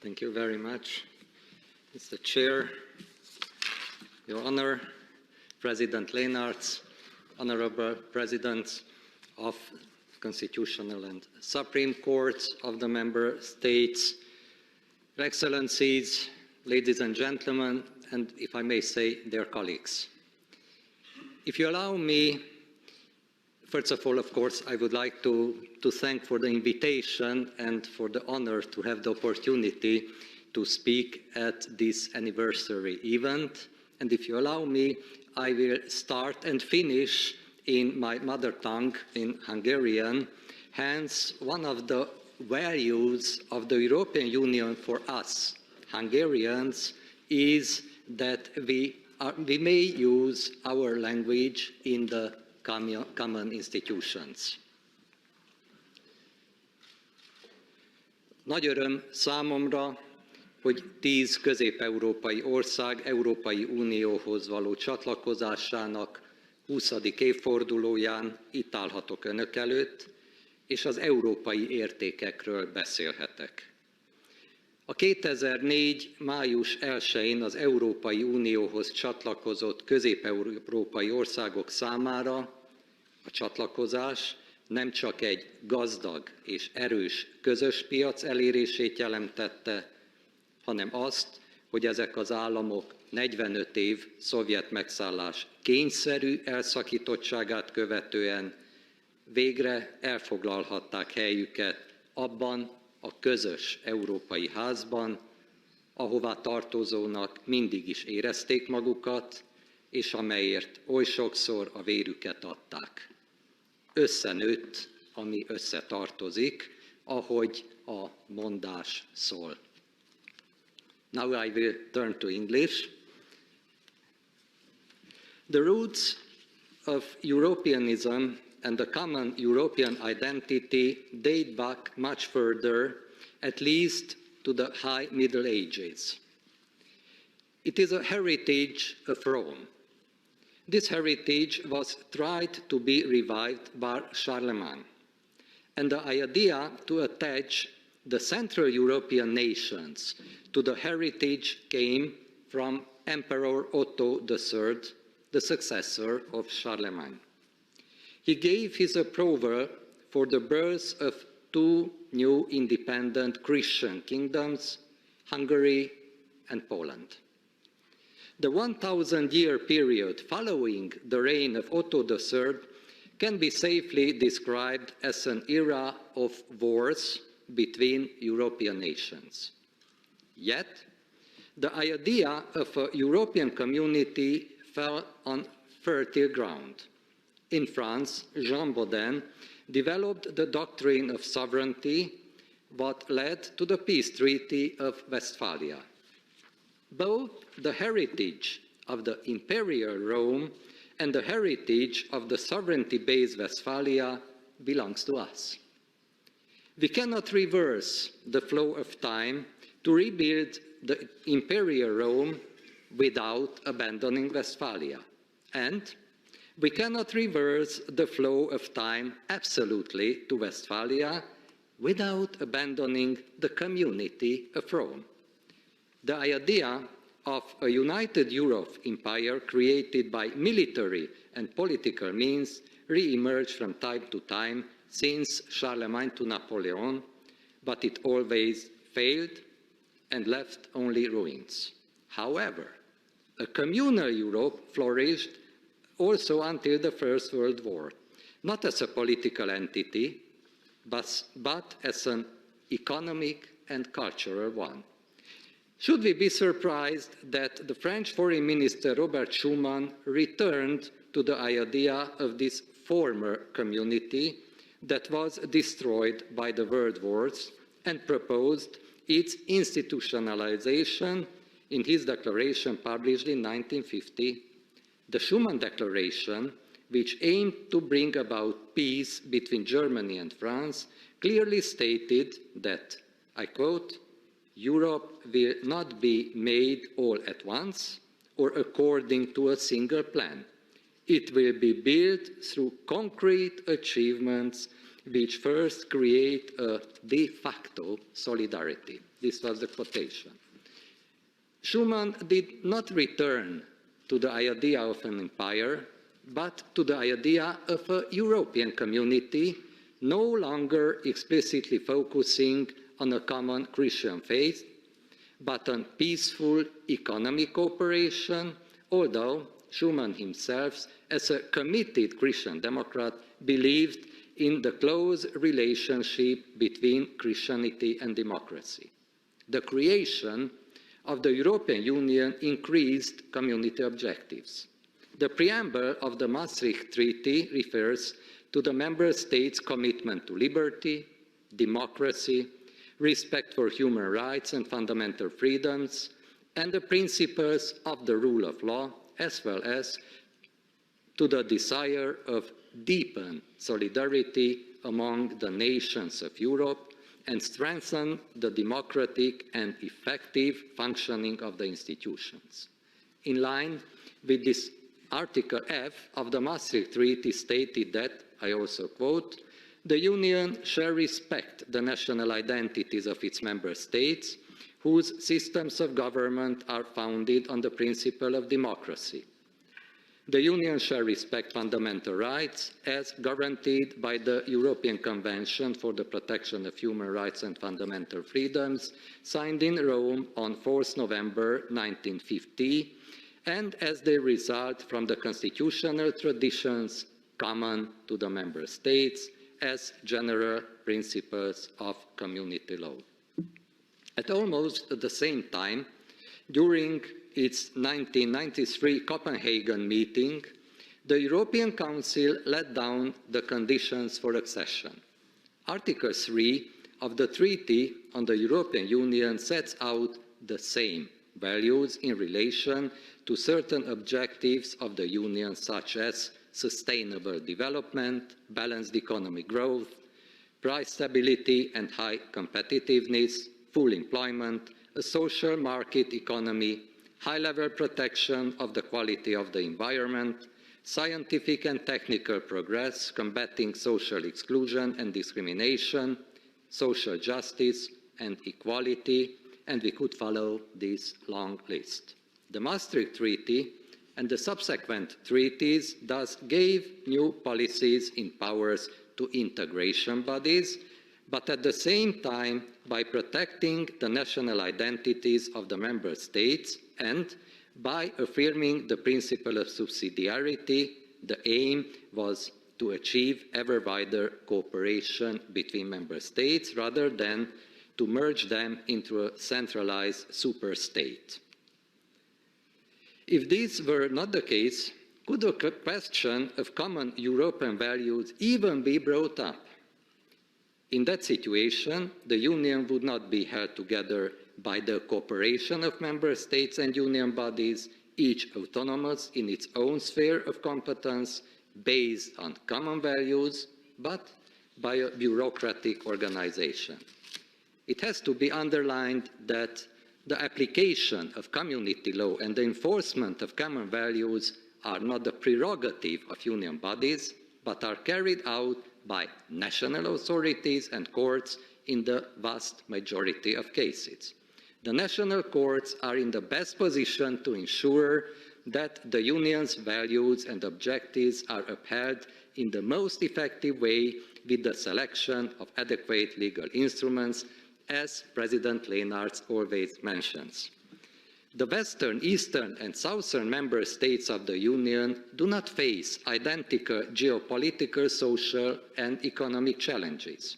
Thank you very much, Mr. Chair, Your Honor, President Leonards, Honorable Presidents of Constitutional and Supreme Courts of the Member States, Your Excellencies, ladies and gentlemen, and if I may say, dear colleagues. If you allow me, first of all, of course, I would like to thank for the invitation and for the honor to have the opportunity to speak at this anniversary event. And if you allow me, I will start and finish in my mother tongue, in Hungarian. Hence, one of the values of the European Union for us, Hungarians, is that we may use our language in the common institutions. Nagy öröm számomra, hogy 10 közép-európai ország Európai Unióhoz való csatlakozásának 20. évfordulóján itt állhatok önök előtt, és az európai értékekről beszélhetek. A 2004. május 1-én az Európai Unióhoz csatlakozott közép-európai országok számára a csatlakozás nem csak egy gazdag és erős közös piac elérését jelentette, hanem azt, hogy ezek az államok 45 év szovjet megszállás kényszerű elszakítottságát követően végre elfoglalhatták helyüket abban a közös európai házban, ahová tartozónak mindig is érezték magukat, és amelyért oly sokszor a vérüket adták. Összenőtt, ami összetartozik, ahogy a mondás szól. Now I will turn to English. The roots of Europeanism and the common European identity date back much further, at least to the High Middle Ages. It is a heritage of Rome. This heritage was tried to be revived by Charlemagne, and the idea to attach the Central European nations to the heritage came from Emperor Otto III, the successor of Charlemagne. He gave his approval for the birth of 2 new independent Christian kingdoms, Hungary and Poland. The 1,000-year period following the reign of Otto III can be safely described as an era of wars between European nations. Yet, the idea of a European community fell on fertile ground. In France, Jean Bodin developed the doctrine of sovereignty, what led to the peace treaty of Westphalia. Both the heritage of the imperial Rome and the heritage of the sovereignty-based Westphalia belongs to us. We cannot reverse the flow of time to rebuild the imperial Rome without abandoning Westphalia. And we cannot reverse the flow of time absolutely to Westphalia without abandoning the community of Rome. The idea of a united Europe empire created by military and political means re-emerged from time to time since Charlemagne to Napoleon, but it always failed and left only ruins. However, a communal Europe flourished also until the First World War, not as a political entity, but as an economic and cultural one. Should we be surprised that the French Foreign Minister Robert Schuman returned to the idea of this former community that was destroyed by the world wars and proposed its institutionalization in his declaration published in 1950? The Schuman Declaration, which aimed to bring about peace between Germany and France, clearly stated that, I quote, "Europe will not be made all at once or according to a single plan. It will be built through concrete achievements which first create a de facto solidarity. This was the quotation. Schuman did not return to the idea of an empire, but to the idea of a European community, no longer explicitly focusing on a common Christian faith, but on peaceful economic cooperation, although Schuman himself, as a committed Christian Democrat, believed in the close relationship between Christianity and democracy. The creation of the European Union increased community objectives. The preamble of the Maastricht Treaty refers to the member states' commitment to liberty, democracy, respect for human rights and fundamental freedoms, and the principles of the rule of law, as well as to the desire of deepen solidarity among the nations of Europe and strengthen the democratic and effective functioning of the institutions. In line with this, Article F of the Maastricht Treaty stated that, I also quote, "The Union shall respect the national identities of its member states, whose systems of government are founded on the principle of democracy. The Union shall respect fundamental rights as guaranteed by the European Convention for the Protection of Human Rights and Fundamental Freedoms, signed in Rome on 4th November 1950, and as they result from the constitutional traditions common to the member states as general principles of community law." At almost the same time, during its 1993 Copenhagen meeting, the European Council laid down the conditions for accession. Article 3 of the Treaty on the European Union sets out the same values in relation to certain objectives of the Union, such as sustainable development, balanced economic growth, price stability and high competitiveness, full employment, a social market economy, high-level protection of the quality of the environment, scientific and technical progress, combating social exclusion and discrimination, social justice and equality, and we could follow this long list. The Maastricht Treaty and the subsequent treaties thus gave new policies in powers to integration bodies, but at the same time, by protecting the national identities of the member states and by affirming the principle of subsidiarity, the aim was to achieve ever wider cooperation between member states rather than to merge them into a centralized superstate. If this were not the case, could the question of common European values even be brought up? In that situation, the Union would not be held together by the cooperation of member states and union bodies, each autonomous in its own sphere of competence, based on common values, but by a bureaucratic organization. It has to be underlined that the application of community law and the enforcement of common values are not the prerogative of union bodies, but are carried out by national authorities and courts in the vast majority of cases. The national courts are in the best position to ensure that the Union's values and objectives are upheld in the most effective way with the selection of adequate legal instruments, as President Leynaerts always mentions. The Western, Eastern and Southern member states of the Union do not face identical geopolitical, social and economic challenges.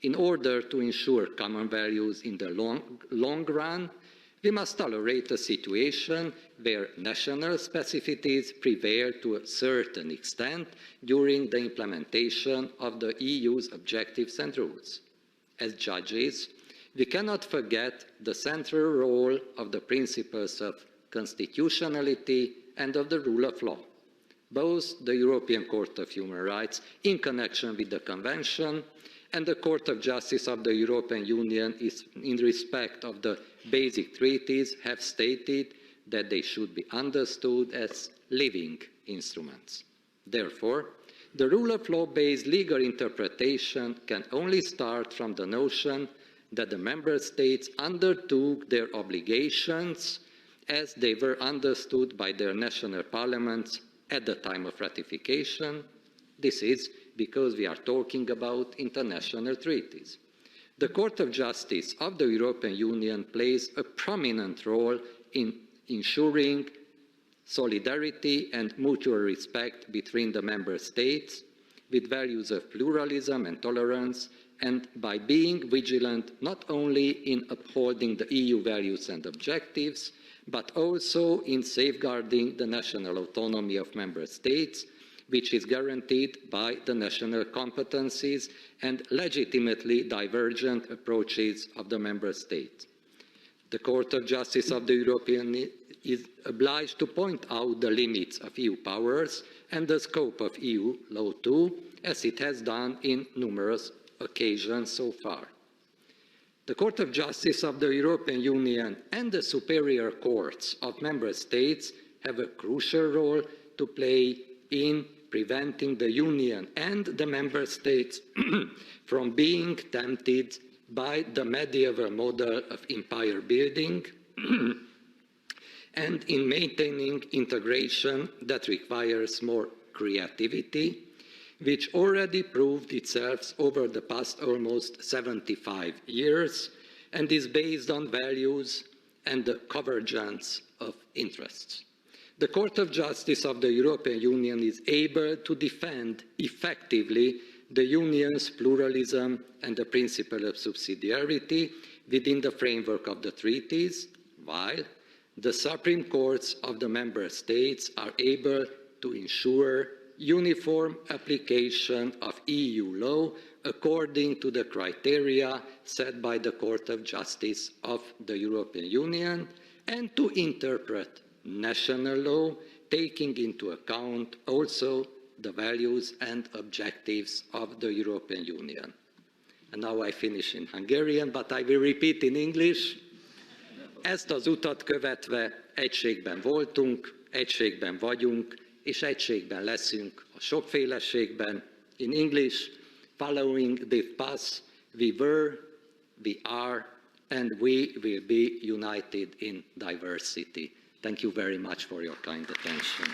In order to ensure common values in the long run, we must tolerate a situation where national specificities prevail to a certain extent during the implementation of the EU's objectives and rules. As judges, we cannot forget the central role of the principles of constitutionality and of the rule of law. Both the European Court of Human Rights, in connection with the Convention, and the Court of Justice of the European Union, in respect of the basic treaties, have stated that they should be understood as living instruments. Therefore, the rule of law-based legal interpretation can only start from the notion that the member states undertook their obligations as they were understood by their national parliaments at the time of ratification. This is because we are talking about international treaties. The Court of Justice of the European Union plays a prominent role in ensuring solidarity and mutual respect between the member states with values of pluralism and tolerance, and by being vigilant not only in upholding the EU values and objectives, but also in safeguarding the national autonomy of member states, which is guaranteed by the national competencies and legitimately divergent approaches of the member states. The Court of Justice of the European Union is obliged to point out the limits of EU powers and the scope of EU law too, as it has done in numerous occasions so far. The Court of Justice of the European Union and the superior courts of member states have a crucial role to play in preventing the Union and the member states from being tempted by the medieval model of empire building and in maintaining integration that requires more creativity, which already proved itself over the past almost 75 years and is based on values and the convergence of interests. The Court of Justice of the European Union is able to defend effectively the Union's pluralism and the principle of subsidiarity within the framework of the treaties, while the Supreme Courts of the Member States are able to ensure uniform application of EU law according to the criteria set by the Court of Justice of the European Union and to interpret national law, taking into account also the values and objectives of the European Union. And now I finish in Hungarian, but I will repeat in English. Ezt az utat követve egységben voltunk, egységben vagyunk, és egységben leszünk a sokféleségben. In English, following this path, we were, we are, and we will be united in diversity. Thank you very much for your kind attention.